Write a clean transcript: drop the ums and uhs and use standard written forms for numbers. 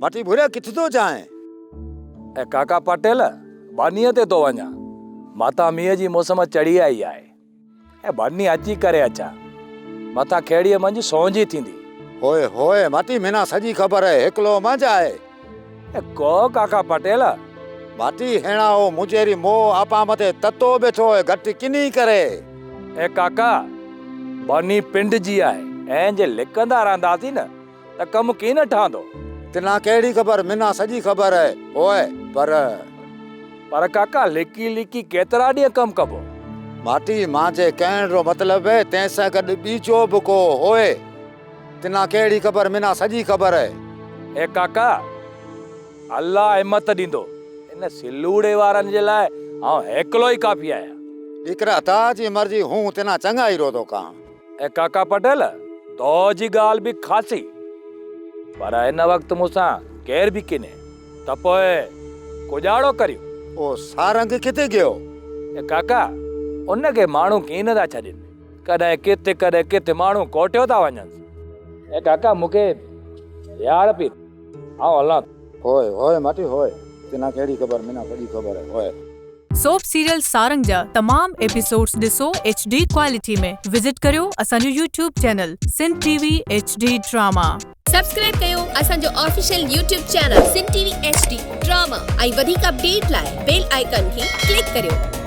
माटी भुरिया किथे तो जाए? ए काका पटेल बानीअ ते तो वञा। माता मींहं जी मौसम चढ़ी आई आहे। ए बानी अची करे अचा। मथा खेड़ीअ मंझि सौंजी थींदी। होए होए माटी मिना सजी खबर है हिकलो मा जाए। ए को काका पटेल माटी हेणा ओ मुजेरी मो आपा मते ततो बैठो है घट किनी करे। ए काका बानी पिंड जी आहे ऐं जे लिकंदा रहंदासीं न त कम की न ठहंदो। तिना केड़ी खबर मिना सजी खबर है होए पर काका लिकी लिकी केतरा ॾींहं कम कबो। माटी मांजे कहण रो मतलब है तैसा गड बीचो बुको होए। तिना केड़ी खबर मिना सजी खबर है। ए काका अल्लाह हिम्मत ॾींदो। इन सिलूड़े वारनि जे लाइ आउं हिकिलो ई काफ़ी आहियां। इकरा ताजी मर्जी हूं तिना चंगा ही रोदो का। ए काका पटेल तो जी ॻाल्हि बि खासी पर हिन वक़्तु मूंसां केर बि किने त पोइ कुजाड़ो करियो। ओ सारंग किथे गयो? ए काका उनखे माण्हू कीन था छॾनि। कॾहिं किथे माण्हू कोटियो था वञनि। ए काका मूंखे यार पई आउं हलां। होए होए माटी होए तिना केड़ी खबर मिना सजी खबर है होए। सोप सीरियल सारंग जा तमाम एपिसोड्स ॾिसो HD क्वालिटी में। विजिट करियो असांजो YouTube channel Sindh TV HD drama. Subscribe कयो असांजो official YouTube channel Sindh TV HD drama ऐं वधीक अपडेट लाइ बेल आइकन खे क्लिक करियो।